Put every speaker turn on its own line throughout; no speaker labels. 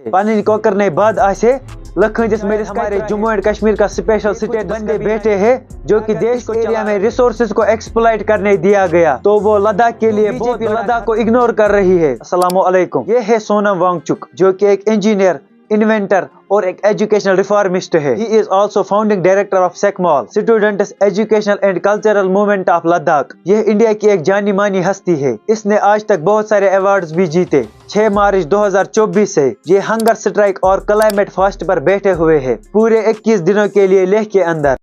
पानी को करने बाद आसे लखनऊ में हमारे जम्मू एंड कश्मीर का स्पेशल स्टेटस बंदे बैठे हैं जो कि देश को एरिया में रिसोर्सेज को एक्सप्लॉइट करने दिया गया, तो वो लद्दाख के लिए बीजेपी लद्दाख को इग्नोर कर रही है। अस्सलामु अलैकुम। ये है सोनम वांगचुक जो कि एक इंजीनियर, इन्वेंटर और एक एजुकेशनल रिफॉर्मिस्ट है। He is also founding director of SECMOL, students educational and cultural movement of Ladakh. यह इंडिया की एक जानी मानी हस्ती है। इसने आज तक बहुत सारे अवार्ड्स भी जीते। 6 मार्च 2024 से ये हंगर स्ट्राइक और क्लाइमेट फास्ट पर बैठे हुए हैं, पूरे 21 दिनों के लिए लेह के अंदर।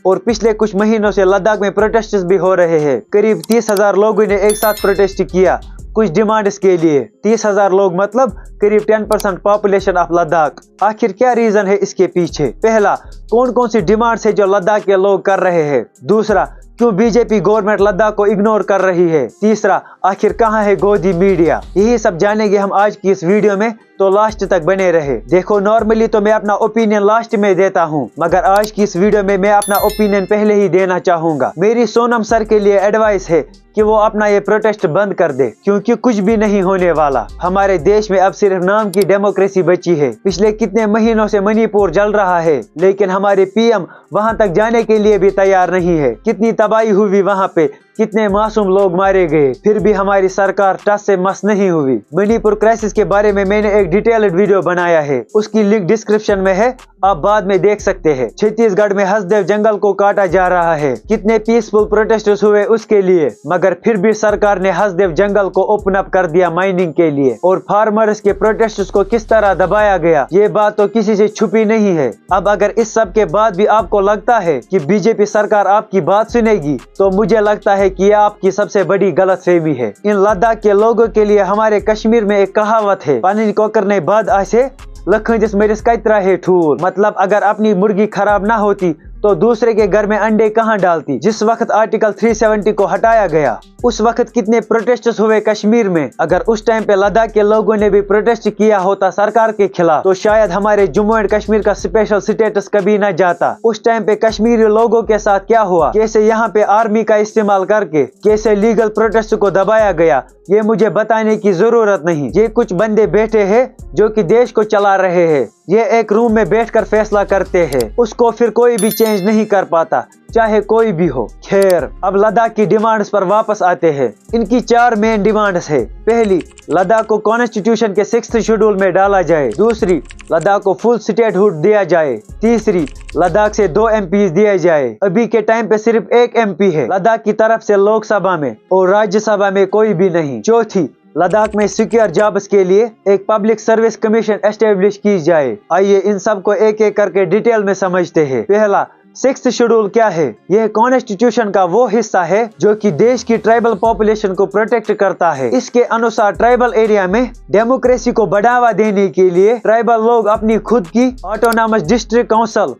और पिछले कुछ महीनों से लद्दाख में प्रोटेस्ट भी हो रहे हैं। करीब 30,000 लोगों ने एक साथ प्रोटेस्ट किया कुछ डिमांड्स के लिए। 30,000 लोग मतलब करीब 10% पॉपुलेशन ऑफ लद्दाख। आखिर क्या रीजन है इसके पीछे? पहला, कौन कौन सी डिमांड्स है जो लद्दाख के लोग कर रहे हैं? दूसरा, क्यों बीजेपी गवर्नमेंट लद्दाख को इग्नोर कर रही है? तीसरा, आखिर कहाँ है गोदी मीडिया? यही सब जानेंगे हम आज की इस वीडियो में, तो लास्ट तक बने रहे। देखो, नॉर्मली तो मैं अपना ओपिनियन लास्ट में देता हूँ, मगर आज की इस वीडियो में मैं अपना ओपिनियन पहले ही देना चाहूंगा। मेरी सोनम सर के लिए एडवाइस है कि वो अपना ये प्रोटेस्ट बंद कर दे, क्योंकि कुछ भी नहीं होने वाला। हमारे देश में अब सिर्फ नाम की डेमोक्रेसी बची है। पिछले कितने महीनों से मणिपुर जल रहा है, लेकिन हमारे पीएम वहां तक जाने के लिए भी तैयार नहीं है। कितनी तबाही हुई वहां पे, कितने मासूम लोग मारे गए, फिर भी हमारी सरकार टस से मस नहीं हुई। मणिपुर क्राइसिस के बारे में मैंने एक डिटेल्ड वीडियो बनाया है, उसकी लिंक डिस्क्रिप्शन में है, आप बाद में देख सकते हैं। छत्तीसगढ़ में हसदेव जंगल को काटा जा रहा है, कितने पीसफुल प्रोटेस्टर्स हुए उसके लिए, मगर फिर भी सरकार ने हसदेव जंगल को ओपन अप कर दिया माइनिंग के लिए। और फार्मर्स के प्रोटेस्टर्स को किस तरह दबाया गया, ये बात तो किसी से छुपी नहीं है। अब अगर इस सब के बाद भी आपको लगता है कि बीजेपी सरकार आपकी बात सुनेगी, तो मुझे लगता है कि यह आपकी सबसे बड़ी गलतफहमी है। इन लद्दाख के लोगों के लिए हमारे कश्मीर में एक कहावत है, पानी को करने बाद आसे लखनऊ में कैतरा है ठूल। मतलब अगर अपनी मुर्गी खराब ना होती तो दूसरे के घर में अंडे कहां डालती। जिस वक्त आर्टिकल 370 को हटाया गया, उस वक्त कितने प्रोटेस्ट हुए कश्मीर में। अगर उस टाइम पे लद्दाख के लोगों ने भी प्रोटेस्ट किया होता सरकार के खिलाफ, तो शायद हमारे जम्मू एंड कश्मीर का स्पेशल स्टेटस कभी न जाता। उस टाइम पे कश्मीरी लोगों के साथ क्या हुआ, कैसे यहाँ पे आर्मी का इस्तेमाल करके कैसे लीगल प्रोटेस्ट को दबाया गया, ये मुझे बताने की जरूरत नहीं। ये कुछ बंदे बैठे हैं जो कि देश को चला रहे हैं। ये एक रूम में बैठकर फैसला करते हैं, उसको फिर कोई भी चेंज नहीं कर पाता, चाहे कोई भी हो। खैर, अब लद्दाख की डिमांड्स पर वापस आते हैं। इनकी 4 मेन डिमांड्स है। पहली, लद्दाख को कॉन्स्टिट्यूशन के 6th शेड्यूल में डाला जाए। दूसरी, लद्दाख को फुल स्टेटहुड दिया जाए। तीसरी, लद्दाख से 2 MP दिए जाए। अभी के टाइम पे सिर्फ 1 MP है लद्दाख की तरफ से लोकसभा में, और राज्यसभा में कोई भी नहीं। चौथी, लद्दाख में सिक्योर जॉब्स के लिए एक पब्लिक सर्विस कमीशन एस्टेब्लिश की जाए। आइए इन सब को एक एक करके डिटेल में समझते हैं। पहला, 6th शेड्यूल क्या है? यह कॉन्स्टिट्यूशन का वो हिस्सा है जो कि देश की ट्राइबल पॉपुलेशन को प्रोटेक्ट करता है। इसके अनुसार ट्राइबल एरिया में डेमोक्रेसी को बढ़ावा देने के लिए ट्राइबल लोग अपनी खुद की ऑटोनॉमस डिस्ट्रिक्ट काउंसिल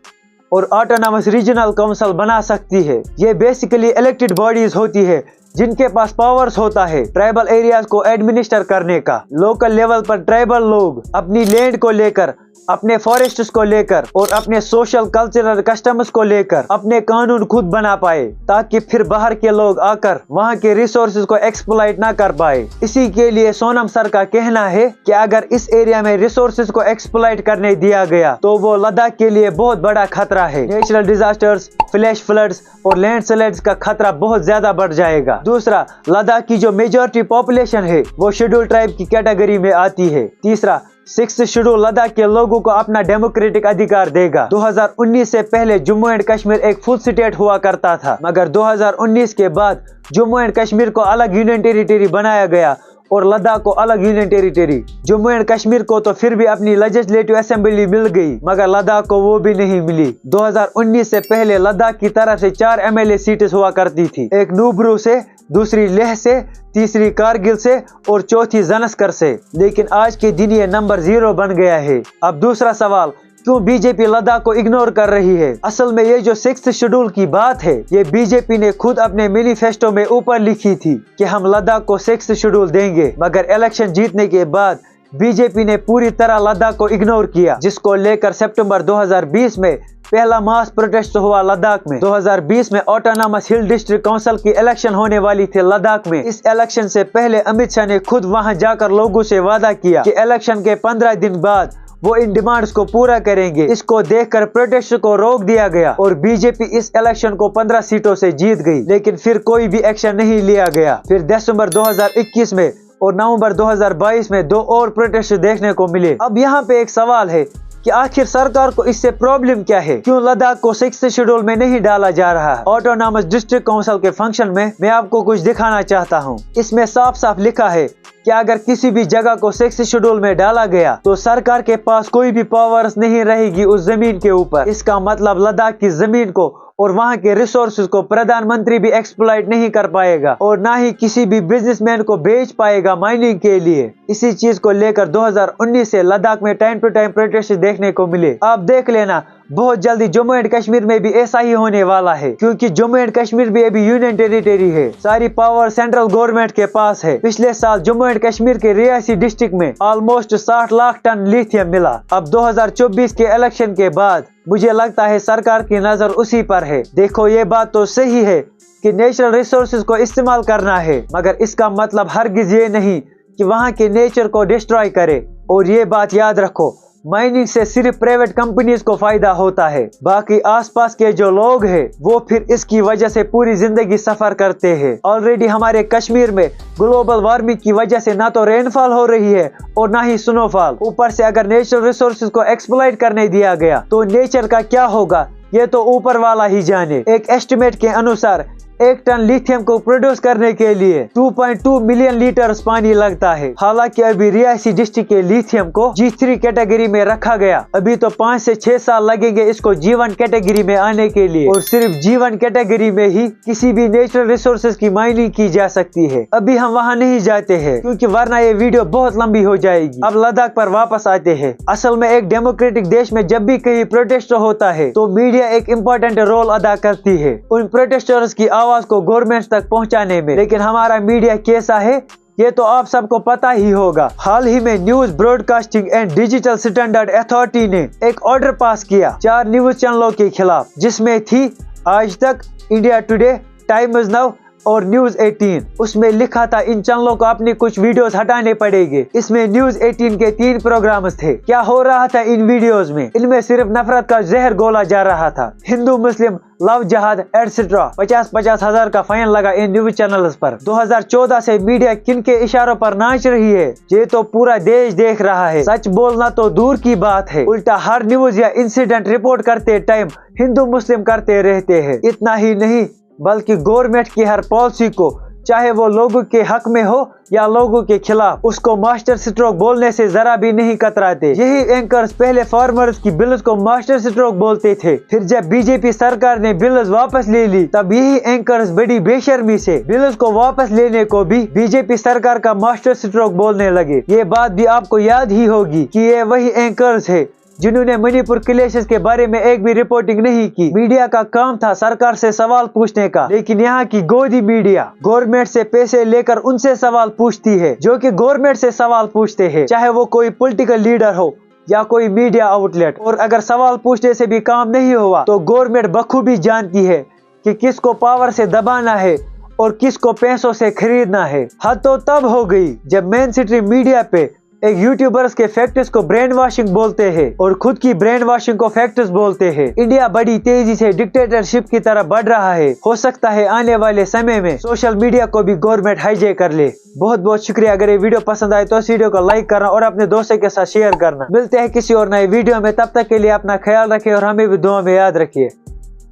और ऑटोनॉमस रीजनल काउंसिल बना सकती है। ये बेसिकली इलेक्टेड बॉडीज होती है जिनके पास पावर्स होता है ट्राइबल एरियाज को एडमिनिस्टर करने का। लोकल लेवल पर ट्राइबल लोग अपनी लैंड को लेकर, अपने फॉरेस्ट्स को लेकर और अपने सोशल कल्चरल कस्टम्स को लेकर अपने कानून खुद बना पाए, ताकि फिर बाहर के लोग आकर वहां के रिसोर्सेज को एक्सप्लॉइट ना कर पाए। इसी के लिए सोनम सर का कहना है कि अगर इस एरिया में रिसोर्सेज को एक्सप्लॉइट करने दिया गया, तो वो लद्दाख के लिए बहुत बड़ा खतरा है। नेचुरल डिजास्टर्स, फ्लैश फ्लड्स और लैंडस्लाइड्स का खतरा बहुत ज्यादा बढ़ जाएगा। दूसरा, लद्दाख की जो मेजॉरिटी पॉपुलेशन है वो शेड्यूल ट्राइब की कैटेगरी में आती है। तीसरा, 6th शेड्यूल लद्दाख के लोगों को अपना डेमोक्रेटिक अधिकार देगा। 2019 से पहले जम्मू एंड कश्मीर एक फुल स्टेट हुआ करता था, मगर 2019 के बाद जम्मू एंड कश्मीर को अलग यूनियन टेरिटरी बनाया गया और लद्दाख को अलग union territory. Jammu and Kashmir को तो फिर भी अपनी लेजिस्लेटिव असेंबली मिल गई, मगर लद्दाख को वो भी नहीं मिली। 2019 से पहले लद्दाख की तरफ से 4 MLA सीट्स हुआ करती थी, एक नूबरू से, दूसरी लेह से, तीसरी कारगिल से और चौथी जन्स्कर से। लेकिन आज के दिन ये नंबर 0 बन गया है। अब दूसरा सवाल, क्यों बीजेपी लद्दाख को इग्नोर कर रही है? असल में ये जो 6th शेड्यूल की बात है, ये बीजेपी ने खुद अपने मैनिफेस्टो में ऊपर लिखी थी कि हम लद्दाख को 6th शेड्यूल देंगे, मगर इलेक्शन जीतने के बाद बीजेपी ने पूरी तरह लद्दाख को इग्नोर किया, जिसको लेकर सितंबर 2020 में पहला मास प्रोटेस्ट हुआ लद्दाख में। 2020 में ऑटोनॉमस हिल डिस्ट्रिक्ट काउंसिल की इलेक्शन होने वाली थी लद्दाख में। इस इलेक्शन से पहले अमित शाह ने खुद वहां जाकर लोगों से वादा किया कि इलेक्शन के 15 दिन बाद वो इन डिमांड्स को पूरा करेंगे। इसको देखकर प्रोटेस्ट को रोक दिया गया और बीजेपी इस इलेक्शन को 15 सीटों से जीत गई, लेकिन फिर कोई भी एक्शन नहीं लिया गया। फिर दिसंबर 2021 में और नवंबर 2022 में 2 और प्रोटेस्ट देखने को मिले। अब यहाँ पे एक सवाल है कि आखिर सरकार को इससे प्रॉब्लम क्या है? क्यों लद्दाख को 6th शेड्यूल में नहीं डाला जा रहा है? ऑटोनॉमस डिस्ट्रिक्ट काउंसिल के फंक्शन में मैं आपको कुछ दिखाना चाहता हूँ। इसमें साफ साफ लिखा है कि अगर किसी भी जगह को 6th शेड्यूल में डाला गया तो सरकार के पास कोई भी पावर्स नहीं रहेगी उस जमीन के ऊपर। इसका मतलब लद्दाख की जमीन को और वहां के रिसोर्सेज को प्रधानमंत्री भी एक्सप्लॉइट नहीं कर पाएगा और ना ही किसी भी बिजनेसमैन को बेच पाएगा माइनिंग के लिए। इसी चीज को लेकर 2019 से लद्दाख में टाइम टू टाइम प्रोटेस्ट देखने को मिले। आप देख लेना, बहुत जल्दी जम्मू एंड कश्मीर में भी ऐसा ही होने वाला है, क्योंकि जम्मू एंड कश्मीर भी अभी यूनियन टेरिटरी है। सारी पावर सेंट्रल गवर्नमेंट के पास है। पिछले साल जम्मू एंड कश्मीर के रियासी डिस्ट्रिक्ट में ऑलमोस्ट 60 लाख टन लिथियम मिला। अब 2024 के इलेक्शन के बाद मुझे लगता है सरकार की नजर उसी पर है। देखो, ये बात तो सही है कि नेचुरल रिसोर्सेज को इस्तेमाल करना है, मगर इसका मतलब हरगिज ये नहीं कि वहाँ के नेचर को डिस्ट्रॉय करे। और ये बात याद रखो, माइनिंग से सिर्फ प्राइवेट कंपनीज को फायदा होता है, बाकी आसपास के जो लोग हैं वो फिर इसकी वजह से पूरी जिंदगी सफर करते हैं। ऑलरेडी हमारे कश्मीर में ग्लोबल वार्मिंग की वजह से ना तो रेनफॉल हो रही है और ना ही स्नोफॉल। ऊपर से अगर नेचुरल रिसोर्सेज को एक्सप्लॉइट करने दिया गया तो नेचर का क्या होगा ये तो ऊपर वाला ही जाने। एक एस्टिमेट के अनुसार 1 टन लिथियम को प्रोड्यूस करने के लिए 2.2 मिलियन लीटर पानी लगता है। हालांकि अभी रियासी डिस्ट्रिक्ट के लिथियम को G3 कैटेगरी में रखा गया। अभी तो 5 से 6 साल लगेंगे इसको G1 कैटेगरी में आने के लिए, और सिर्फ G1 कैटेगरी में ही किसी भी नेचुरल रिसोर्सेज की माइनिंग की जा सकती है। अभी हम वहाँ नहीं जाते हैं क्योंकि वरना ये वीडियो बहुत लंबी हो जाएगी। अब लद्दाख पर वापस आते हैं। असल में एक डेमोक्रेटिक देश में जब भी कहीं प्रोटेस्ट होता है तो मीडिया एक इम्पोर्टेंट रोल अदा करती है उन प्रोटेस्टर्स की आवाज को गवर्नमेंट तक पहुंचाने में। लेकिन हमारा मीडिया कैसा है ये तो आप सबको पता ही होगा। हाल ही में news broadcasting and digital standard authority ने एक ऑर्डर पास किया 4 न्यूज चैनलों के खिलाफ, जिसमें थी आज तक, इंडिया टुडे, टाइम्स नाउ और न्यूज 18। उसमें लिखा था इन चैनलों को अपनी कुछ वीडियोस हटाने पड़ेंगे। इसमें न्यूज 18 के 3 प्रोग्राम्स थे। क्या हो रहा था इन वीडियोस में? इनमें सिर्फ नफरत का जहर घोला जा रहा था। हिंदू मुस्लिम लव जहाद एटसेट्रा। 50-50 हजार का फाइन लगा इन न्यूज चैनल्स पर। 2014 से मीडिया किन के इशारों पर नाच रही है ये तो पूरा देश देख रहा है। सच बोलना तो दूर की बात है, उल्टा हर न्यूज या इंसिडेंट रिपोर्ट करते टाइम हिंदू मुस्लिम करते रहते हैं। इतना ही नहीं बल्कि गवर्नमेंट की हर पॉलिसी को, चाहे वो लोगों के हक में हो या लोगों के खिलाफ, उसको मास्टर स्ट्रोक बोलने से जरा भी नहीं कतराते। यही एंकर्स पहले फार्मर्स की बिल्स को मास्टर स्ट्रोक बोलते थे। फिर जब बीजेपी सरकार ने बिल्स वापस ले ली तब यही एंकर्स बड़ी बेशर्मी से बिल्स को वापस लेने को भी बीजेपी सरकार का मास्टर स्ट्रोक बोलने लगे। ये बात भी आपको याद ही होगी कि ये वही एंकर्स है जिन्होंने मणिपुर क्लेशेस के बारे में एक भी रिपोर्टिंग नहीं की। मीडिया का काम था सरकार से सवाल पूछने का, लेकिन यहाँ की गोदी मीडिया गवर्नमेंट से पैसे लेकर उनसे सवाल पूछती है जो कि गवर्नमेंट से सवाल पूछते हैं, चाहे वो कोई पॉलिटिकल लीडर हो या कोई मीडिया आउटलेट। और अगर सवाल पूछने से भी काम नहीं हुआ तो गवर्नमेंट बखूबी जानती है कि किसको पावर से दबाना है और किसको पैसों से खरीदना है। हद तो तब हो गई जब मेन स्ट्रीम मीडिया पे एक यूट्यूबर्स के फैक्ट्स को ब्रेन वॉशिंग बोलते हैं और खुद की ब्रेन वॉशिंग को फैक्ट्स बोलते हैं। इंडिया बड़ी तेजी से डिक्टेटरशिप की तरफ बढ़ रहा है। हो सकता है आने वाले समय में सोशल मीडिया को भी गवर्नमेंट हाईजैक कर ले। बहुत बहुत शुक्रिया। अगर ये वीडियो पसंद आए तो इस वीडियो को लाइक करना और अपने दोस्तों के साथ शेयर करना। मिलते हैं किसी और नए वीडियो में, तब तक के लिए अपना ख्याल रखिए और हमें भी दुआ में याद रखिए।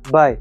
बाय।